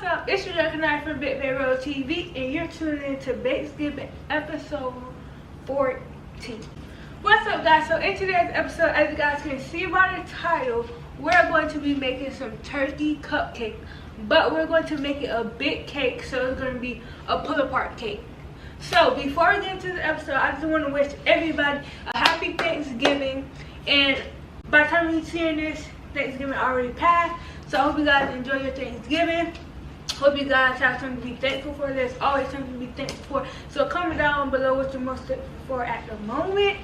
What's up? It's your Recognize from Big Bay Road TV, and you're tuning in to BAKEGIVING episode 14. What's up, guys? So in today's episode, as you guys can see by the title, we're going to be making some turkey cupcake, but we're going to make it a big cake, so it's going to be a pull-apart cake. So before we get into the episode, I just want to wish everybody a happy Thanksgiving, and by the time you're seeing this, Thanksgiving already passed. So I hope you guys enjoy your Thanksgiving. Hope you guys have something to be thankful for. There's always something to be thankful for. So comment down below what you're most thankful for at the moment.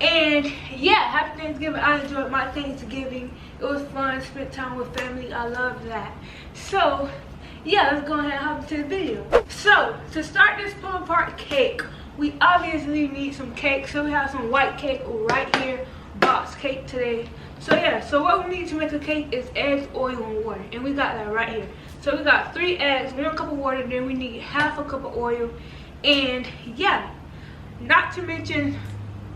And yeah, happy Thanksgiving. I enjoyed my Thanksgiving. It was fun, spent time with family. I love that. So yeah, let's go ahead and hop into the video. So to start this pull apart cake, we obviously need some cake. So we have some white cake right here, box cake today. So yeah, so what we need to make a cake is eggs, oil, and water, and we got that right here. So we got 3 eggs, 1 cup of water, then we need half a cup of oil, and yeah, not to mention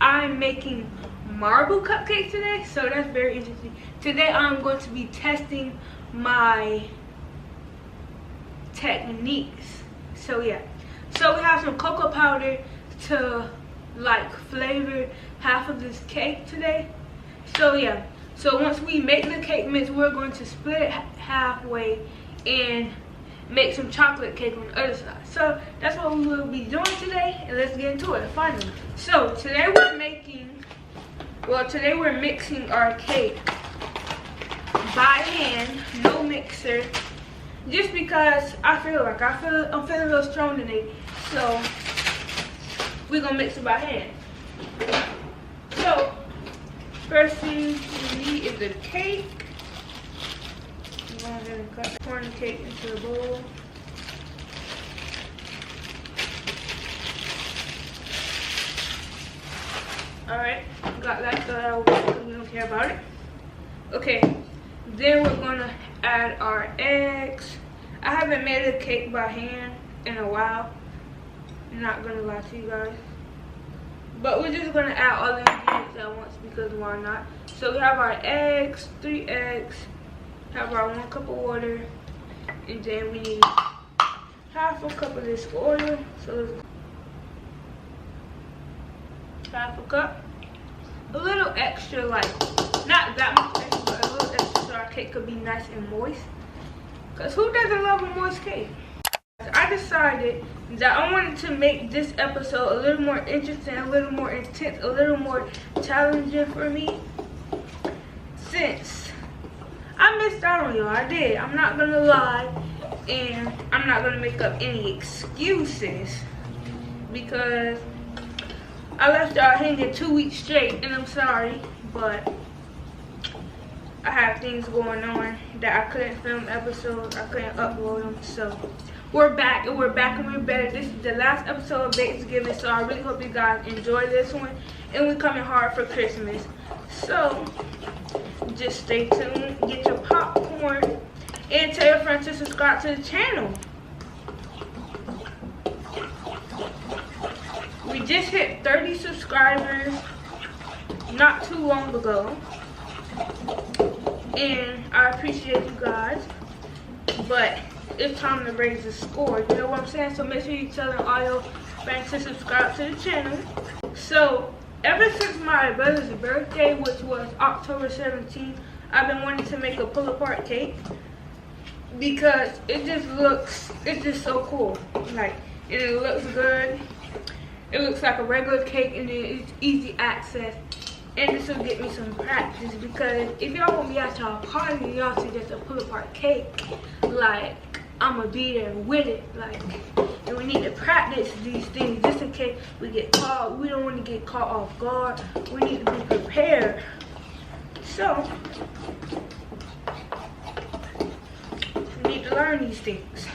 I'm making marble cupcakes today, so that's very interesting. Today I'm going to be testing my techniques. So yeah, so we have some cocoa powder to like flavor half of this cake today. So yeah, so once we make the cake mix, we're going to split it halfway and make some chocolate cake on the other side. So that's what we will be doing today, and let's get into it finally. So today we're mixing our cake by hand, no mixer, just because I'm feeling a little strong today. So we're gonna mix it by hand. So first thing we need is the cake. I'm going to cut the corn cake into the bowl. Alright, got that cut out because we don't care about it. Okay, then we're going to add our eggs. I haven't made a cake by hand in a while. I'm not going to lie to you guys. But we're just going to add all the ingredients at once because why not? So we have our eggs, 3 eggs, have our 1 cup of water, and then we need half a cup of this oil. So let's half a cup. A little extra, like not that much extra, but a little extra so our cake could be nice and moist. Because who doesn't love a moist cake? I decided that I wanted to make this episode a little more interesting, a little more intense, a little more challenging for me. Since I missed out on y'all, I did. I'm not gonna lie, and I'm not gonna make up any excuses because I left y'all hanging 2 weeks straight, and I'm sorry, but I have things going on that I couldn't film episodes, I couldn't upload them, so we're back, and we're better. This is the last episode of BAKEGIVING, so I really hope you guys enjoy this one, and we're coming hard for Christmas. So just stay tuned, get your popcorn, and tell your friends to subscribe to the channel. We just hit 30 subscribers not too long ago, and I appreciate you guys, but it's time to raise the score, you know what I'm saying? So make sure you tell all your friends to subscribe to the channel. So ever since my brother's birthday, which was October 17th, I've been wanting to make a pull-apart cake because it's just so cool. Like, and it looks good. It looks like a regular cake, and then it's easy access. And this will get me some practice because if y'all want me at y'all party, y'all see just a pull-apart cake, like, I'ma be there with it, like, and we need to practice these things just in case we get caught. We don't want to get caught off guard. We need to be prepared. So we need to learn these things.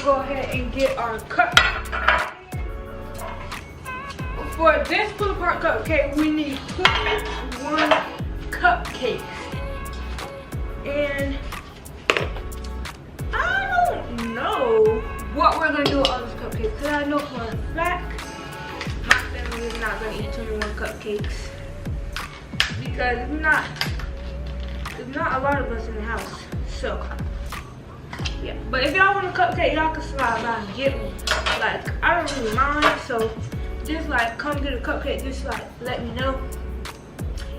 Go ahead and get our cup. For this pull apart cupcake, we need 21 cupcakes. And I don't know, what we're gonna do with all these cupcakes. Cause I know for a fact my family is not gonna eat 21 cupcakes because there's not a lot of us in the house. So yeah, but if y'all want a cupcake, y'all can slide by and get one. Like, I don't really mind, so just like come get a cupcake, just like let me know.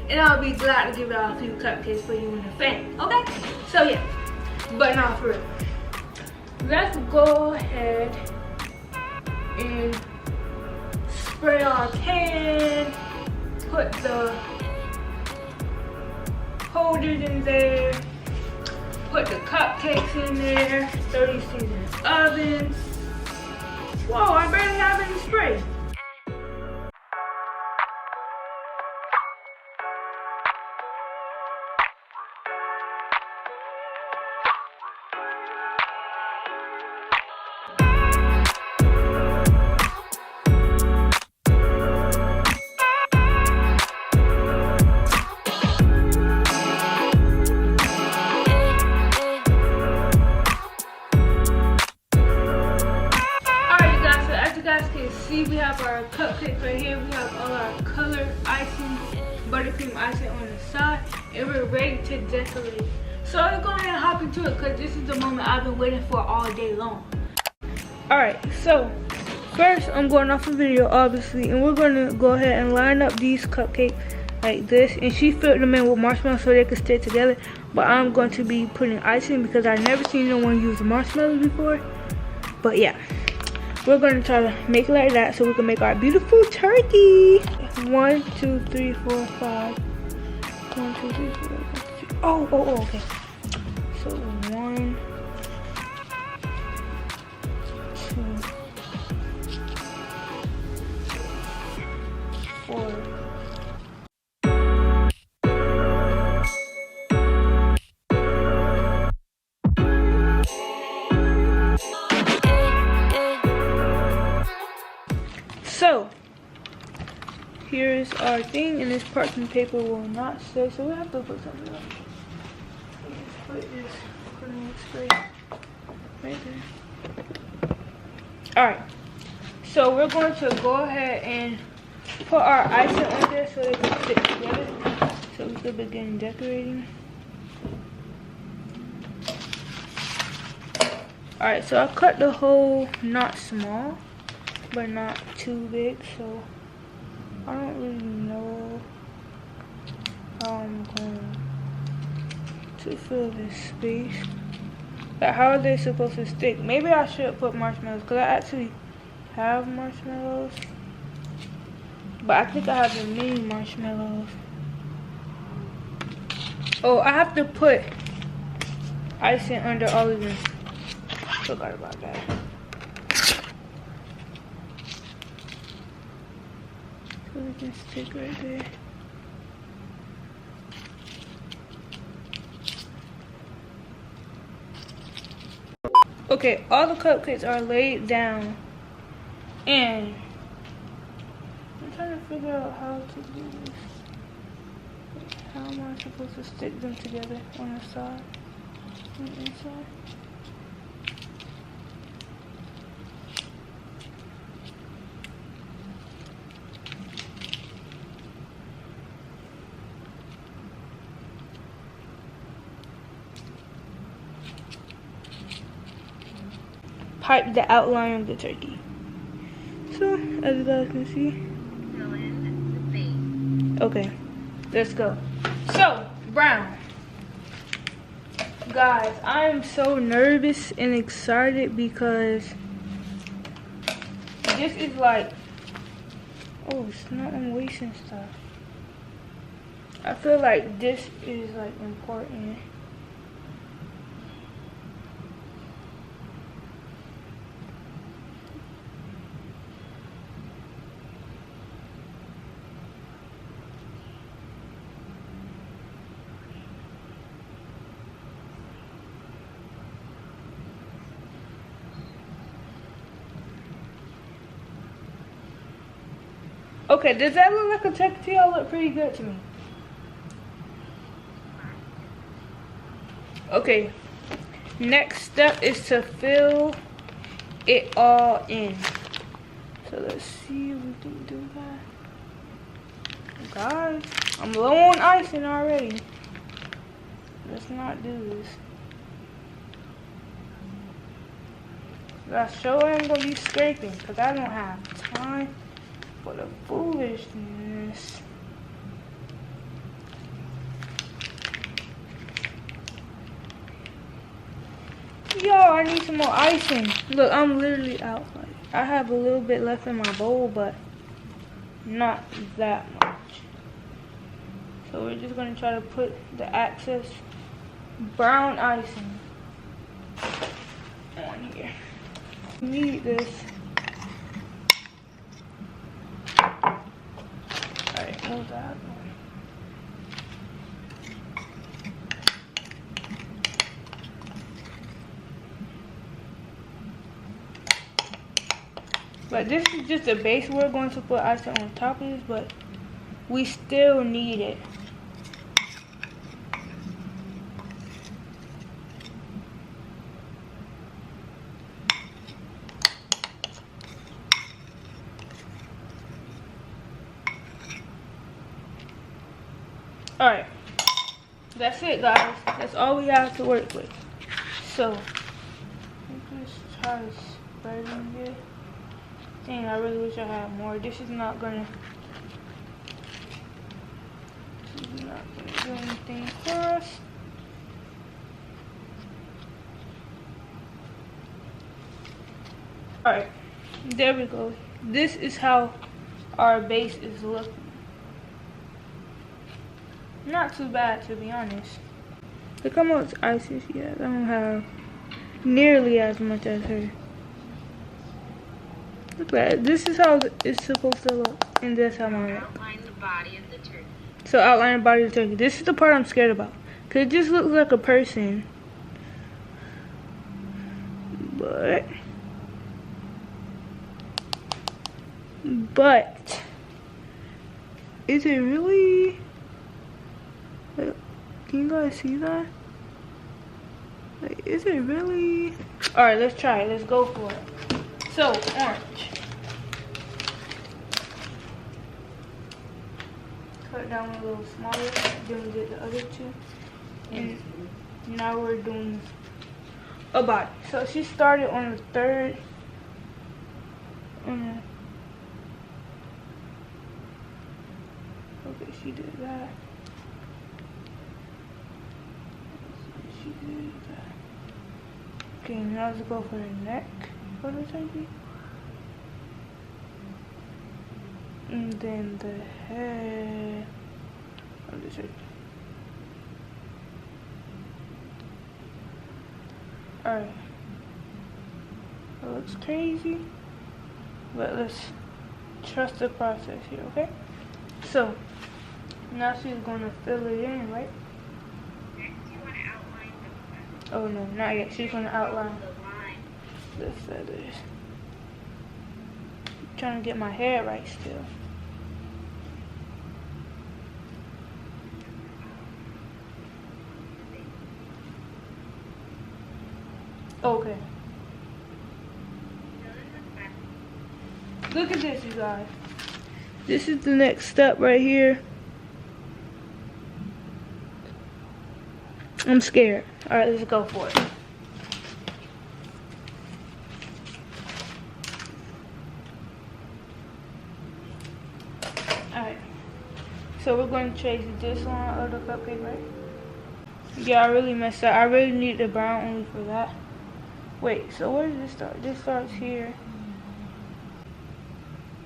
And I'll be glad to give y'all a few cupcakes for you and the family, okay? So yeah, but not for real. Let's go ahead and spray our pan, put the holders in there, put the cupcakes in there, 30 season ovens. Whoa, I barely have any spray. See, we have our cupcakes right here. We have all our color icing, buttercream icing on the side, and we're ready to decorate. So let's go ahead and hop into it because this is the moment I've been waiting for all day long. Alright, so first I'm going off a video obviously, and we're going to go ahead and line up these cupcakes like this, and she filled them in with marshmallows so they could stay together, but I'm going to be putting icing because I've never seen no one use marshmallows before. But yeah, we're going to try to make it like that so we can make our beautiful turkey. 1, 2, 3, 4, 5. 1, 2, 3, 4, 5, 6. Oh, okay. So 1, 2, 4. So, here's our thing, and this parchment paper will not stay, so we have to put something else. Just put this straight right there. Alright, so we're going to go ahead and put our icing on there so they can stick together, so we can begin decorating. Alright, so I cut the hole not small, but not too big, so I don't really know how I'm going to fill this space. Like, how are they supposed to stick? Maybe I should put marshmallows because I actually have marshmallows, but I think I have the mini marshmallows. Oh, I have to put icing under all of them. Forgot about that. So we can stick right there. Okay, all the cupcakes are laid down, and I'm trying to figure out how to do this. How am I supposed to stick them together on the side and the inside? Pipe the outline of the turkey. So, as you guys can see. Okay, let's go. So, brown. Guys, I'm so nervous and excited because this is like, oh, it's not, I'm wasting stuff. I feel like this is like important. Okay, does that look like a turkey to y'all? Look pretty good to me. Okay, next step is to fill it all in. So let's see if we can do that. Guys, I'm low on icing already. Let's not do this. I sure am gonna be scraping because I don't have time for the foolishness. Yo, I need some more icing. Look, I'm literally out. Like, I have a little bit left in my bowl, but not that much. So we're just gonna try to put the excess brown icing on here. Need this. Alright, move that one. But this is just a base. We're going to put icing on top of this, but we still need it. Alright, that's it, guys. That's all we have to work with. So, let's try to spread it. Dang, I really wish I had more. This is not gonna do anything for us. Alright, there we go. This is how our base is looking. Not too bad, to be honest. Look how much ice she has. I don't have nearly as much as her. Look at that. This is how it's supposed to look. And that's how mine looks. Outline the body of the turkey. So outline the body of the turkey. This is the part I'm scared about. Because it just looks like a person. But is it really? Like, can you guys see that? Like, is it really? Alright, let's try it. Let's go for it. So, orange. Cut down a little smaller. Then we did the other two. And now we're doing a body. So she started on the third. Okay, she did that. She did that. Okay, now let's go for the neck for the turkey. And then the head of the turkey. Alright. That looks crazy. But let's trust the process here, okay? So, now she's going to fill it in, right? Next, you want to outline the... Oh no, not yet. She's going to outline the feathers. I'm trying to get my hair right still. Okay. Look at this, you guys. This is the next step right here. I'm scared. Alright, let's go for it. Alright. So we're going to trace this one of the cupcake, right? Yeah, I really messed up. I really need the brown only for that. Wait, so where does this start? This starts here.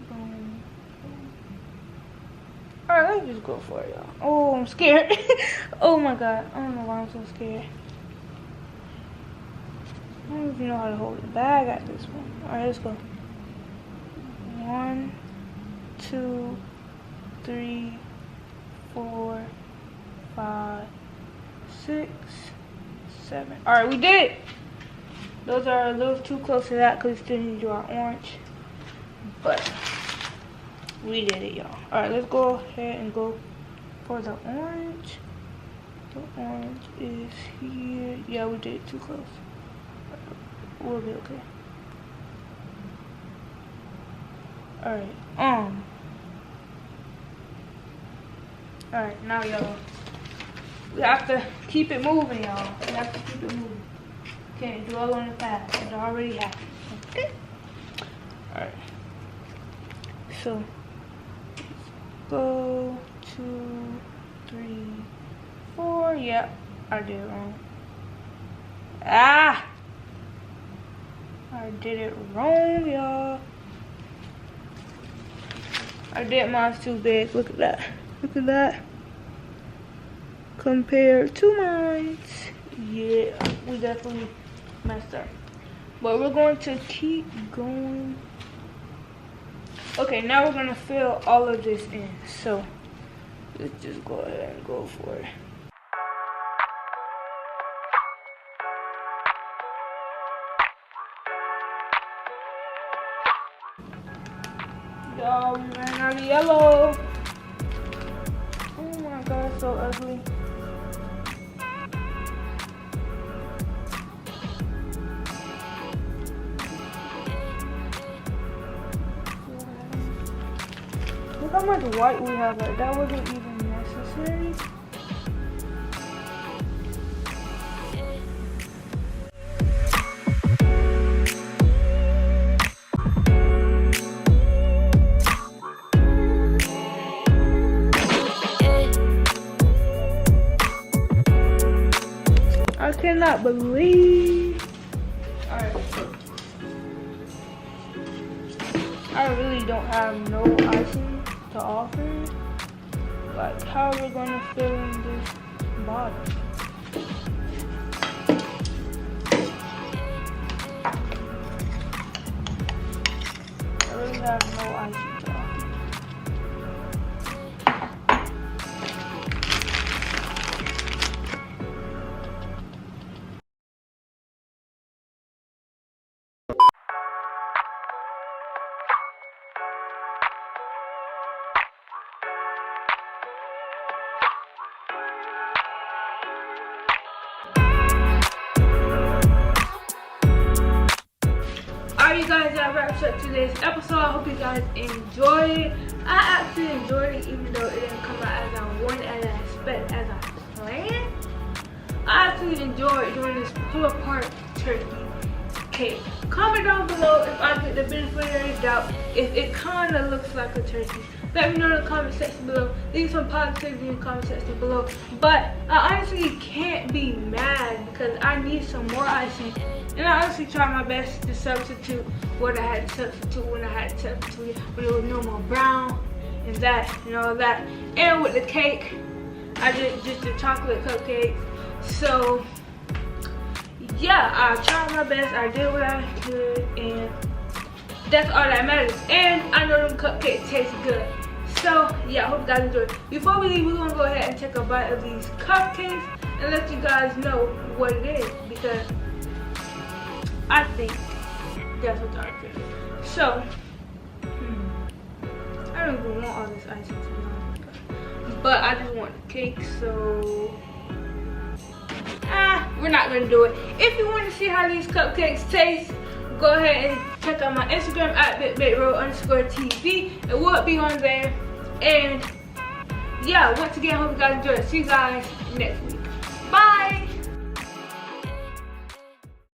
Boom. Alright, let's just go for it, y'all. Oh, I'm scared. Oh my god. I don't know why I'm so scared. I don't even know how to hold the bag at this point. Alright, let's go. 1, 2, 3, 4, 5, 6, 7. Alright, we did it. Those are a little too close to that because we still need to do our orange. But we did it, y'all. Alright, let's go ahead and go for the orange. The orange is here. Yeah, we did it too close. We'll be okay. Alright, alright, now y'all. We have to keep it moving, y'all. We have to keep it moving. Can't dwell on the past. It already happened. Okay? Alright. So, go 2, 3, 4. Yep, I did it wrong. Ah! I did it wrong, y'all. I did mine too big. Look at that. Look at that. Compared to mine. Yeah, we definitely messed up. But we're going to keep going. Okay, now we're going to fill all of this in. So, let's just go ahead and go for it. Y'all, we ran out of yellow. Oh my god, it's so ugly. Look how much white we have. Like, that wasn't even necessary. I cannot believe. Alright. I really don't have no icing to offer. Like, how are we gonna fill in this bottle? I really have no icing to offer. Alright, you guys, that wraps up today's episode. I hope you guys enjoyed it. I actually enjoyed it, even though it didn't come out as I wanted, as I expected, as I planned. I actually enjoyed doing this pull-apart turkey cake. Comment down below if I get the benefit of the doubt, if it kind of looks like a turkey. Let me know in the comment section below. Leave some positivity in the comment section below. But I honestly can't be mad because I need some more icing. And I honestly tried my best to substitute what I had to substitute when I had to substitute when it was no more brown and that and all that. And with the cake, I did just the chocolate cupcake. So yeah, I tried my best. I did what I could, and that's all that matters. And I know them cupcakes taste good. So yeah, I hope you guys enjoyed. Before we leave, we're gonna go ahead and take a bite of these cupcakes and let you guys know what it is, because I think that's what I could. So I don't even want all this icing to be honest, but I just want the cake, so we're not gonna do it. If you want to see how these cupcakes taste, go ahead and check out my Instagram at @BitBitRoll_TV. It will be on there. And yeah, once again, I hope you guys enjoyed. See you guys next week.